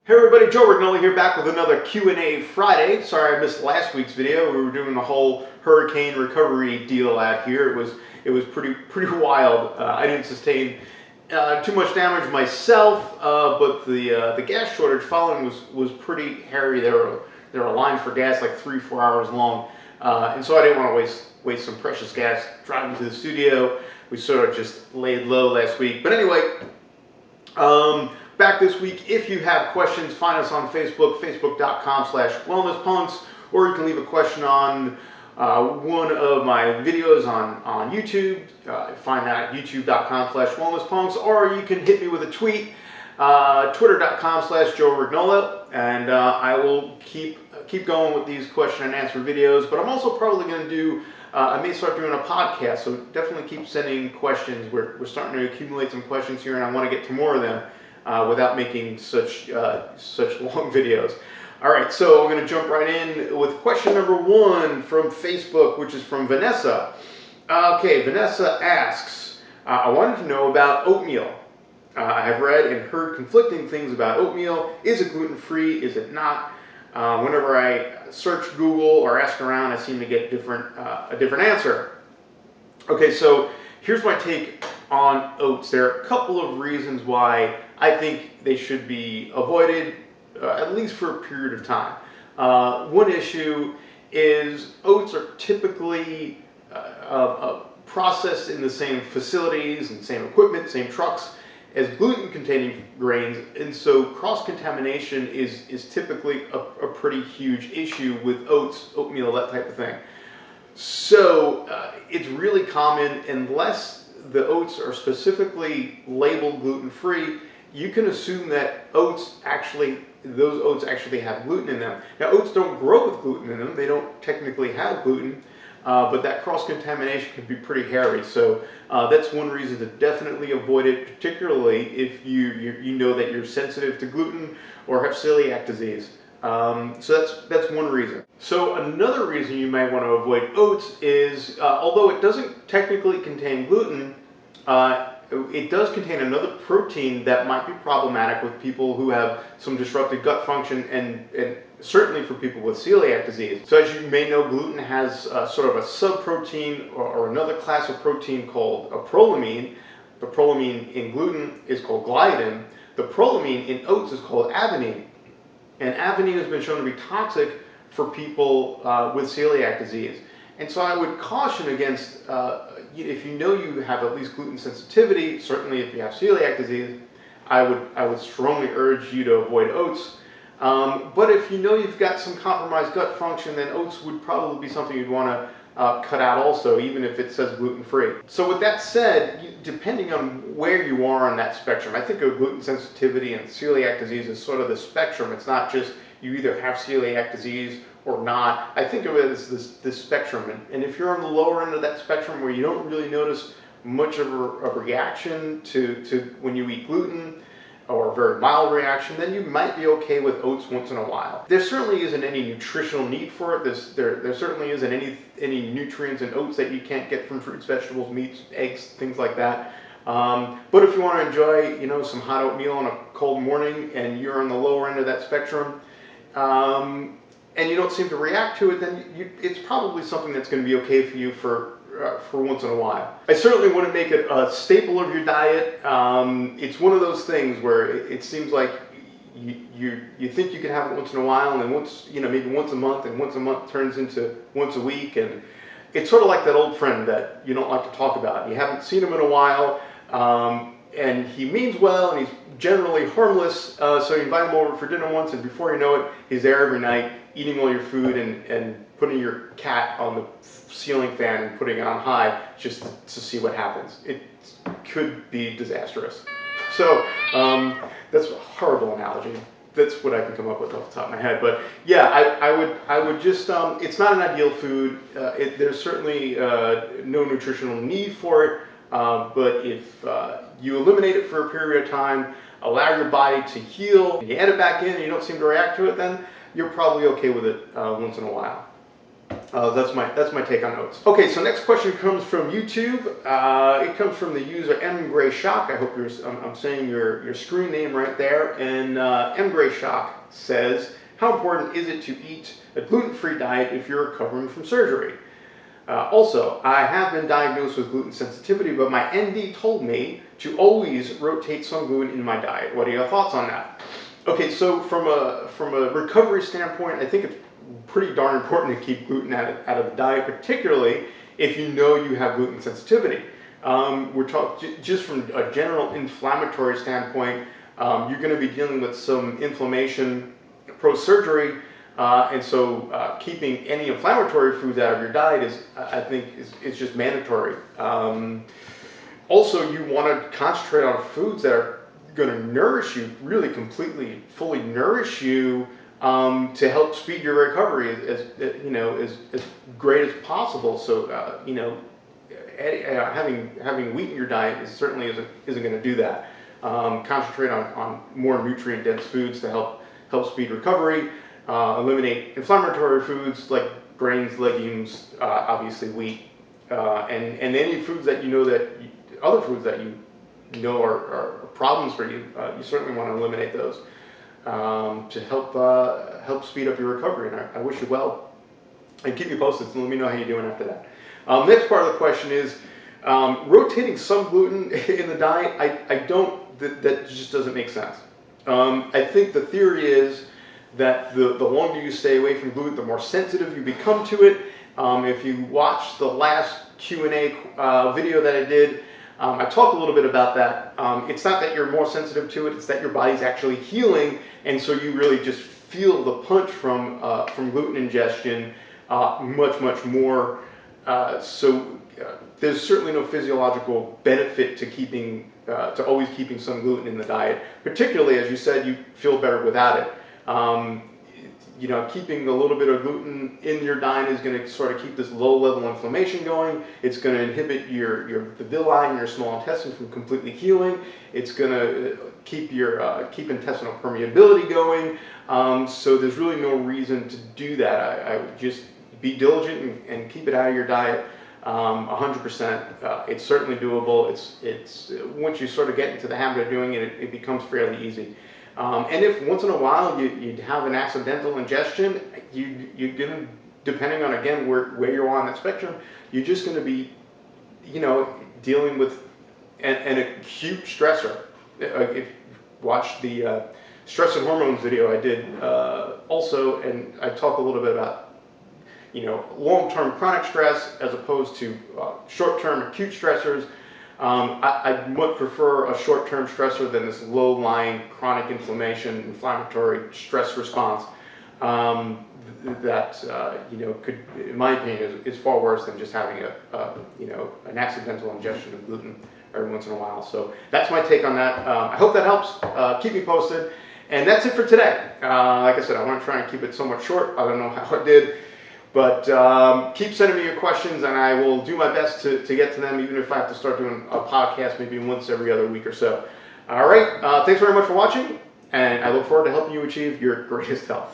Hey everybody, Joe Rignoli here, back with another Q&A Friday. Sorry I missed last week's video. We were doing the whole hurricane recovery deal out here. It was pretty wild. I didn't sustain too much damage myself, but the gas shortage following was pretty hairy. There were lines for gas like 3-4 hours long, and so I didn't want to waste some precious gas driving to the studio. We sort of just laid low last week, but anyway. Back this week. If you have questions, find us on Facebook, facebook.com/wellnesspunks, or you can leave a question on one of my videos on YouTube. Find that at youtube.com/wellnesspunks, or you can hit me with a tweet, twitter.com/joerignola, and I will keep going with these question and answer videos. But I'm also probably going to do I may start doing a podcast, so definitely keep sending questions. We're starting to accumulate some questions here, and I want to get to more of them without making such long videos. All right, so I'm going to jump right in with question number 1 from Facebook, which is from Vanessa. Okay, Vanessa asks, I wanted to know about oatmeal. I have read and heard conflicting things about oatmeal. Is it gluten-free? Is it not? Whenever I search Google or ask around, I seem to get a different answer. Okay, so here's my take on oats. There are a couple of reasons why I think they should be avoided, at least for a period of time. One issue is oats are typically processed in the same facilities and same equipment, same trucks as gluten-containing grains, and so cross-contamination is typically a pretty huge issue with oats, oatmeal, that type of thing. So it's really common, unless the oats are specifically labeled gluten-free, you can assume that those oats actually have gluten in them. Now, oats don't grow with gluten in them. They don't technically have gluten, but that cross-contamination can be pretty hairy. So that's one reason to definitely avoid it, particularly if you know that you're sensitive to gluten or have celiac disease. So that's one reason. So another reason you might want to avoid oats is, although it doesn't technically contain gluten, it does contain another protein that might be problematic with people who have some disrupted gut function, and certainly for people with celiac disease. So as you may know, gluten has sort of a subprotein or another class of protein called a prolamine. The prolamine in gluten is called gliadin. The prolamine in oats is called adenine. And adenine has been shown to be toxic for people with celiac disease. And so I would caution against, if you know you have at least gluten sensitivity, certainly if you have celiac disease, I would strongly urge you to avoid oats. But if you know you've got some compromised gut function, then oats would probably be something you'd want to cut out also, even if it says gluten-free. So with that said, depending on where you are on that spectrum, I think of gluten sensitivity and celiac disease as sort of the spectrum. It's not just you either have celiac disease or not. I think of it as this spectrum. And if you're on the lower end of that spectrum where you don't really notice much of a reaction to when you eat gluten, or a very mild reaction, then you might be okay with oats once in a while. There certainly isn't any nutritional need for it. There certainly isn't any nutrients in oats that you can't get from fruits, vegetables, meats, eggs, things like that. But if you want to enjoy, some hot oatmeal on a cold morning, and you're on the lower end of that spectrum, and you don't seem to react to it, then it's probably something that's going to be okay for you for once in a while. I certainly wouldn't make it a staple of your diet. It's one of those things where it seems like you think you can have it once in a while, and then maybe once a month, and once a month turns into once a week, and it's sort of like that old friend that you don't like to talk about. You haven't seen him in a while, and he means well, and he's generally harmless, so you invite him over for dinner once, and before you know it, he's there every night, eating all your food and putting your cat on the ceiling fan and putting it on high just to see what happens. It could be disastrous. So that's a horrible analogy. That's what I can come up with off the top of my head. But yeah, I would just, it's not an ideal food. There's certainly no nutritional need for it. But if you eliminate it for a period of time, allow your body to heal, and you add it back in and you don't seem to react to it, then you're probably okay with it once in a while. That's my take on oats. Okay, so next question comes from YouTube. It comes from the user M Gray Shock. I hope I'm saying your screen name right there. And M Gray Shock says, how important is it to eat a gluten-free diet if you're recovering from surgery? Also, I have been diagnosed with gluten sensitivity, but my ND told me to always rotate some gluten in my diet. What are your thoughts on that? Okay, so from a recovery standpoint, I think it's pretty darn important to keep gluten out of the diet, particularly if you know you have gluten sensitivity. We're talking just from a general inflammatory standpoint. You're going to be dealing with some inflammation post-surgery, and so keeping any inflammatory foods out of your diet I think, is just mandatory. Also, you want to concentrate on foods that are going to nourish you, really completely, fully nourish you, to help speed your recovery as great as possible. So having wheat in your diet certainly isn't going to do that. Concentrate on more nutrient dense foods to help speed recovery. Eliminate inflammatory foods like grains, legumes, obviously wheat, and any foods that other foods that you know are problems for you. You certainly want to eliminate those to help speed up your recovery. And I wish you well. And keep me posted, so let me know how you're doing after that. Next part of the question is rotating some gluten in the diet. I don't. That just doesn't make sense. I think the theory is that the longer you stay away from gluten, the more sensitive you become to it. If you watch the last Q&A video that I did, I talked a little bit about that. It's not that you're more sensitive to it, it's that your body's actually healing, and so you really just feel the punch from gluten ingestion much more. There's certainly no physiological benefit to always keeping some gluten in the diet, particularly as you said, you feel better without it. Keeping a little bit of gluten in your diet is going to sort of keep this low-level inflammation going. It's going to inhibit the villi in your small intestine from completely healing. It's going to keep intestinal permeability going. So there's really no reason to do that. I would just be diligent and keep it out of your diet. 100%. It's certainly doable. It's once you sort of get into the habit of doing it, it becomes fairly easy. And if once in a while you have an accidental ingestion, you're going to, depending on, again, where you are on that spectrum, you're just going to be, dealing with an acute stressor. If you watch the stress and hormones video I did also, and I talk a little bit about, long-term chronic stress as opposed to short-term acute stressors. I'd much prefer a short-term stressor than this low-lying chronic inflammatory stress response that could, in my opinion, is far worse than just having an accidental ingestion of gluten every once in a while. So that's my take on that. I hope that helps. Keep me posted. And that's it for today. Like I said, I want to try and keep it somewhat short. I don't know how I did. But keep sending me your questions, and I will do my best to get to them, even if I have to start doing a podcast maybe once every other week or so. All right. Thanks very much for watching, and I look forward to helping you achieve your greatest health.